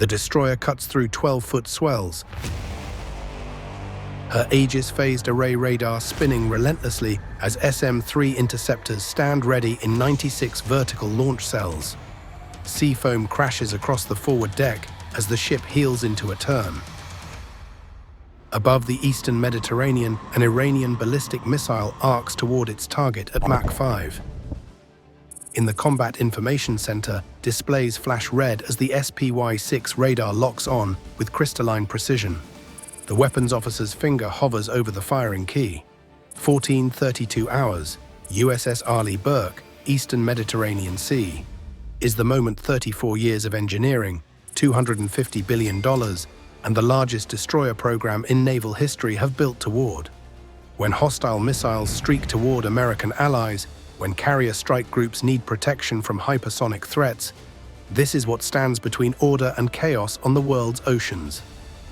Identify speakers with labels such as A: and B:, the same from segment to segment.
A: The destroyer cuts through 12-foot swells, her Aegis phased array radar spinning relentlessly as SM-3 interceptors stand ready in 96 vertical launch cells. Sea foam crashes across the forward deck as the ship heels into a turn. Above the eastern Mediterranean, an Iranian ballistic missile arcs toward its target at Mach 5. In the Combat Information Center, displays flash red as the SPY-6 radar locks on with crystalline precision. The weapons officer's finger hovers over the firing key. 14:32 hours, USS Arleigh Burke, Eastern Mediterranean Sea. Is the moment 34 years of engineering, $250 billion, and the largest destroyer program in naval history have built toward. When hostile missiles streak toward American allies, when carrier strike groups need protection from hypersonic threats, this is what stands between order and chaos on the world's oceans.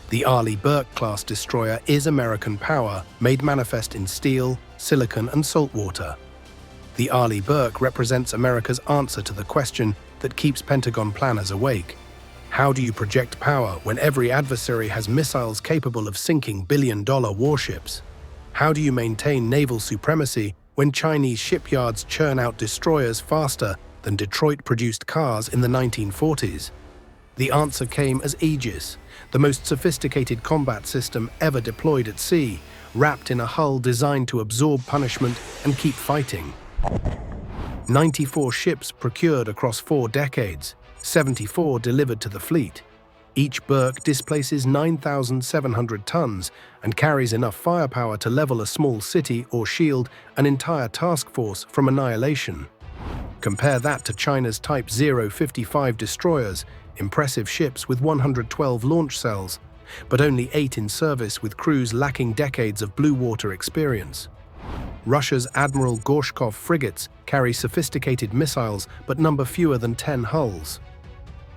A: The Arleigh Burke-class destroyer is American power, made manifest in steel, silicon, and saltwater. The Arleigh Burke represents America's answer to the question that keeps Pentagon planners awake. How do you project power when every adversary has missiles capable of sinking billion-dollar warships? How do you maintain naval supremacy when Chinese shipyards churn out destroyers faster than Detroit-produced cars in the 1940s? The answer came as Aegis, the most sophisticated combat system ever deployed at sea, wrapped in a hull designed to absorb punishment and keep fighting. 94 ships procured across 4 decades, 74 delivered to the fleet. Each Burke displaces 9,700 tons and carries enough firepower to level a small city or shield an entire task force from annihilation. Compare that to China's Type 055 destroyers, impressive ships with 112 launch cells, but only 8 in service with crews lacking decades of blue water experience. Russia's Admiral Gorshkov frigates carry sophisticated missiles but number fewer than 10 hulls.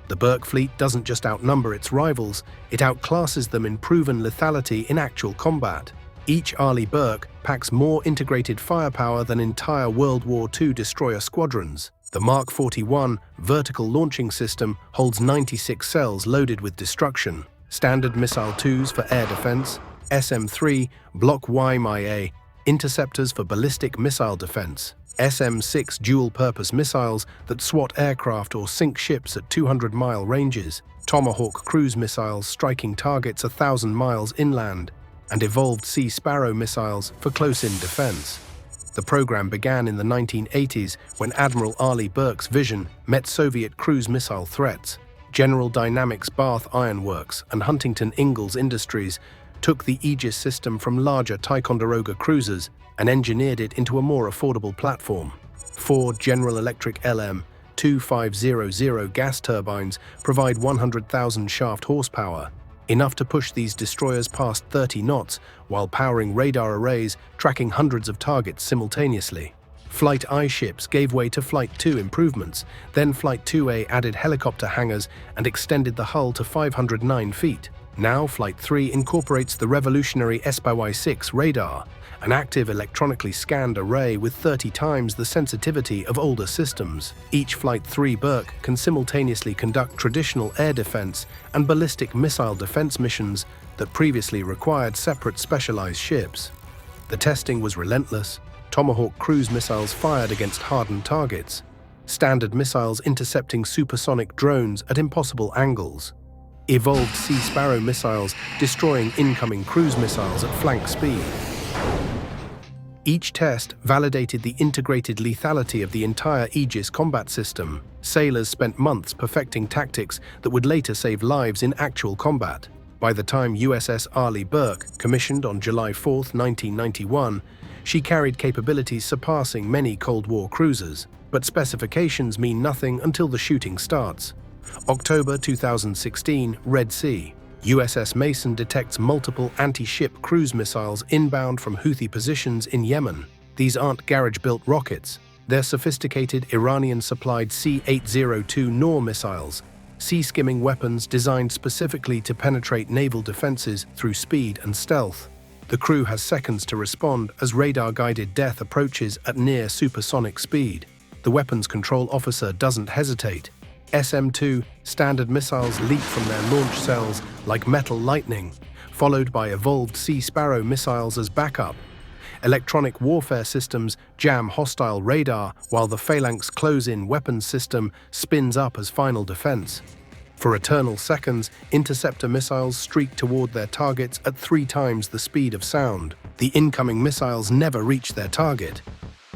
A: The Burke fleet doesn't just outnumber its rivals, it outclasses them in proven lethality in actual combat. Each Arleigh Burke packs more integrated firepower than entire World War II destroyer squadrons. The Mark 41 vertical launching system holds 96 cells loaded with destruction, Standard Missile 2s for air defense, SM-3 Block YMIA interceptors for ballistic missile defense, SM-6 dual-purpose missiles that swat aircraft or sink ships at 200-mile ranges, Tomahawk cruise missiles striking targets 1,000 miles inland, and evolved Sea Sparrow missiles for close-in defense. The program began in the 1980s when Admiral Arleigh Burke's vision met Soviet cruise missile threats. General Dynamics Bath Iron Works and Huntington Ingalls Industries took the Aegis system from larger Ticonderoga cruisers and engineered it into a more affordable platform. 4 General Electric LM-2500 gas turbines provide 100,000 shaft horsepower, enough to push these destroyers past 30 knots while powering radar arrays tracking hundreds of targets simultaneously. Flight I ships gave way to Flight 2 improvements, then Flight 2A added helicopter hangars and extended the hull to 509 feet. Now Flight 3 incorporates the revolutionary SPY-6 radar, an active electronically scanned array with 30 times the sensitivity of older systems. Each Flight 3 Burke can simultaneously conduct traditional air defense and ballistic missile defense missions that previously required separate specialized ships. The testing was relentless. Tomahawk cruise missiles fired against hardened targets, Standard missiles intercepting supersonic drones at impossible angles, evolved Sea Sparrow missiles destroying incoming cruise missiles at flank speed. Each test validated the integrated lethality of the entire Aegis combat system. Sailors spent months perfecting tactics that would later save lives in actual combat. By the time USS Arleigh Burke, commissioned on July 4, 1991, she carried capabilities surpassing many Cold War cruisers. But specifications mean nothing until the shooting starts. October 2016, Red Sea. USS Mason detects multiple anti-ship cruise missiles inbound from Houthi positions in Yemen. These aren't garage-built rockets. They're sophisticated Iranian-supplied C-802 Noor missiles, sea-skimming weapons designed specifically to penetrate naval defenses through speed and stealth. The crew has seconds to respond as radar-guided death approaches at near supersonic speed. The weapons control officer doesn't hesitate. SM-2 standard missiles leap from their launch cells like metal lightning, followed by evolved Sea Sparrow missiles as backup. Electronic warfare systems jam hostile radar while the Phalanx close-in weapons system spins up as final defense. For eternal seconds, interceptor missiles streak toward their targets at 3 times the speed of sound. The incoming missiles never reach their target.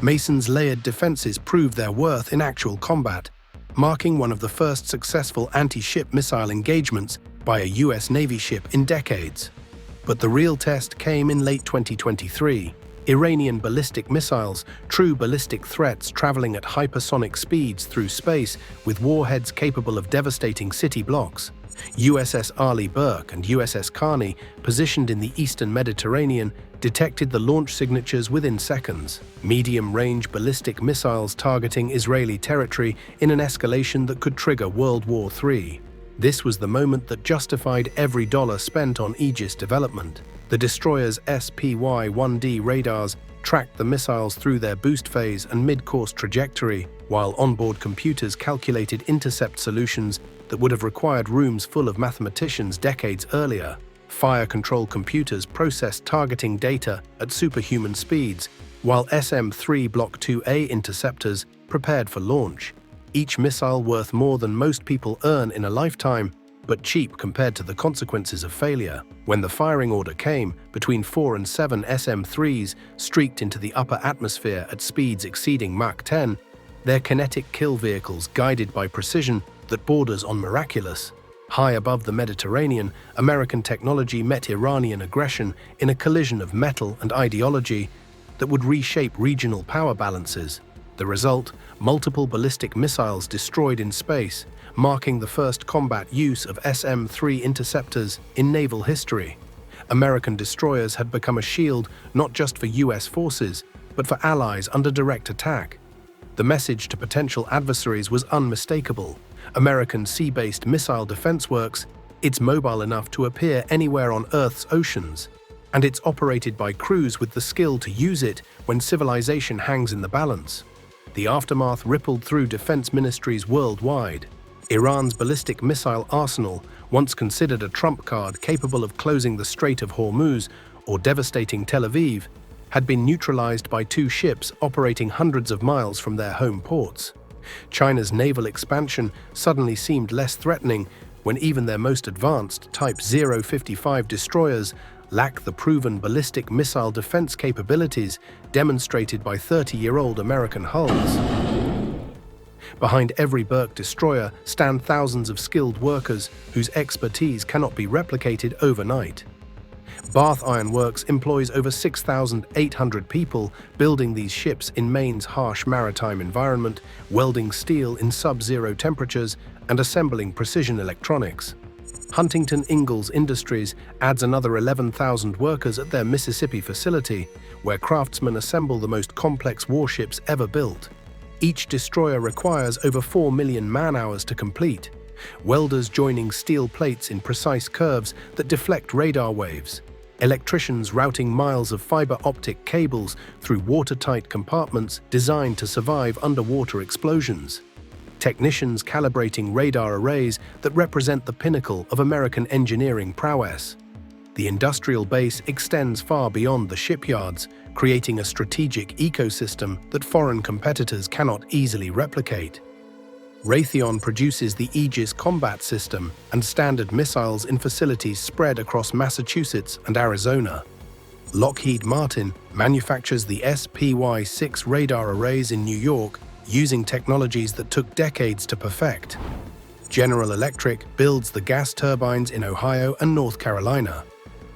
A: Mason's layered defenses prove their worth in actual combat, marking one of the first successful anti-ship missile engagements by a US Navy ship in decades. But the real test came in late 2023. Iranian ballistic missiles, true ballistic threats traveling at hypersonic speeds through space with warheads capable of devastating city blocks. USS Arleigh Burke and USS Carney, positioned in the eastern Mediterranean, detected the launch signatures within seconds. Medium-range ballistic missiles targeting Israeli territory in an escalation that could trigger World War III. This was the moment that justified every dollar spent on Aegis development. The destroyer's SPY-1D radars tracked the missiles through their boost phase and mid-course trajectory, while onboard computers calculated intercept solutions that would have required rooms full of mathematicians decades earlier. Fire control computers processed targeting data at superhuman speeds, while SM-3 Block 2A interceptors prepared for launch. Each missile worth more than most people earn in a lifetime, but cheap compared to the consequences of failure. When the firing order came, between 4 and 7 SM-3s streaked into the upper atmosphere at speeds exceeding Mach 10, their kinetic kill vehicles guided by precision that borders on miraculous. High above the Mediterranean, American technology met Iranian aggression in a collision of metal and ideology that would reshape regional power balances. The result, multiple ballistic missiles destroyed in space, marking the first combat use of SM-3 interceptors in naval history. American destroyers had become a shield not just for US forces, but for allies under direct attack. The message to potential adversaries was unmistakable. American sea-based missile defense works, it's mobile enough to appear anywhere on Earth's oceans, and it's operated by crews with the skill to use it when civilization hangs in the balance. The aftermath rippled through defense ministries worldwide. Iran's ballistic missile arsenal, once considered a trump card capable of closing the Strait of Hormuz or devastating Tel Aviv, had been neutralized by 2 ships operating hundreds of miles from their home ports. China's naval expansion suddenly seemed less threatening when even their most advanced Type 055 destroyers lack the proven ballistic missile defense capabilities demonstrated by 30-year-old American hulls. Behind every Burke destroyer stand thousands of skilled workers whose expertise cannot be replicated overnight. Bath Iron Works employs over 6,800 people building these ships in Maine's harsh maritime environment, welding steel in sub-zero temperatures, and assembling precision electronics. Huntington Ingalls Industries adds another 11,000 workers at their Mississippi facility, where craftsmen assemble the most complex warships ever built. Each destroyer requires over 4 million man-hours to complete, welders joining steel plates in precise curves that deflect radar waves, electricians routing miles of fiber optic cables through watertight compartments designed to survive underwater explosions, technicians calibrating radar arrays that represent the pinnacle of American engineering prowess. The industrial base extends far beyond the shipyards, creating a strategic ecosystem that foreign competitors cannot easily replicate. Raytheon produces the Aegis combat system and standard missiles in facilities spread across Massachusetts and Arizona. Lockheed Martin manufactures the SPY-6 radar arrays in New York using technologies that took decades to perfect. General Electric builds the gas turbines in Ohio and North Carolina.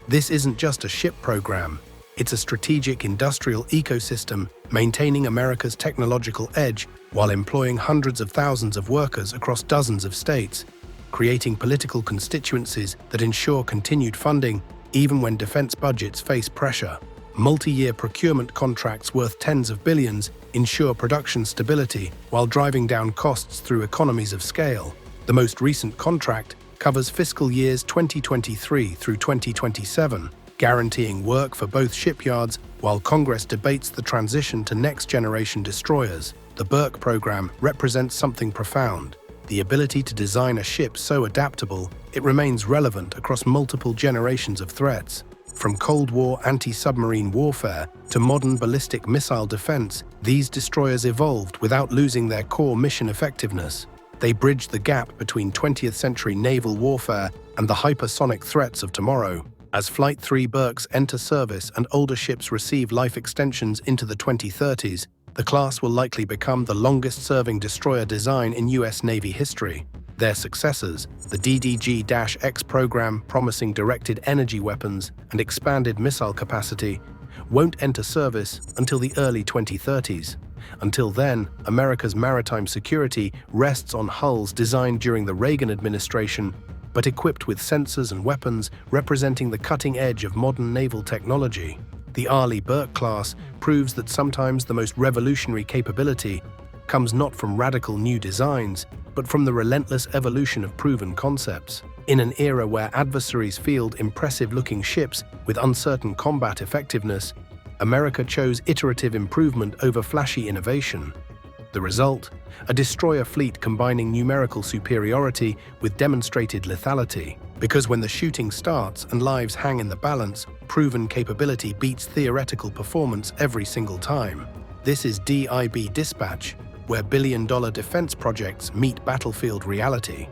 A: This isn't just a ship program. It's a strategic industrial ecosystem maintaining America's technological edge while employing hundreds of thousands of workers across dozens of states, creating political constituencies that ensure continued funding even when defense budgets face pressure. Multi-year procurement contracts worth tens of billions ensure production stability while driving down costs through economies of scale. The most recent contract covers fiscal years 2023 through 2027, guaranteeing work for both shipyards while Congress debates the transition to next-generation destroyers. The Burke program represents something profound. The ability to design a ship so adaptable, it remains relevant across multiple generations of threats. From Cold War anti-submarine warfare to modern ballistic missile defense, these destroyers evolved without losing their core mission effectiveness. They bridged the gap between 20th century naval warfare and the hypersonic threats of tomorrow. As Flight 3 Burkes enter service and older ships receive life extensions into the 2030s, the class will likely become the longest-serving destroyer design in US Navy history. Their successors, the DDG-X program promising directed energy weapons and expanded missile capacity, won't enter service until the early 2030s. Until then, America's maritime security rests on hulls designed during the Reagan administration, but equipped with sensors and weapons representing the cutting edge of modern naval technology. The Arleigh Burke-class proves that sometimes the most revolutionary capability comes not from radical new designs, but from the relentless evolution of proven concepts. In an era where adversaries field impressive-looking ships with uncertain combat effectiveness, America chose iterative improvement over flashy innovation. The result? A destroyer fleet combining numerical superiority with demonstrated lethality. Because when the shooting starts and lives hang in the balance, proven capability beats theoretical performance every single time. This is DIB Dispatch, where billion-dollar defense projects meet battlefield reality.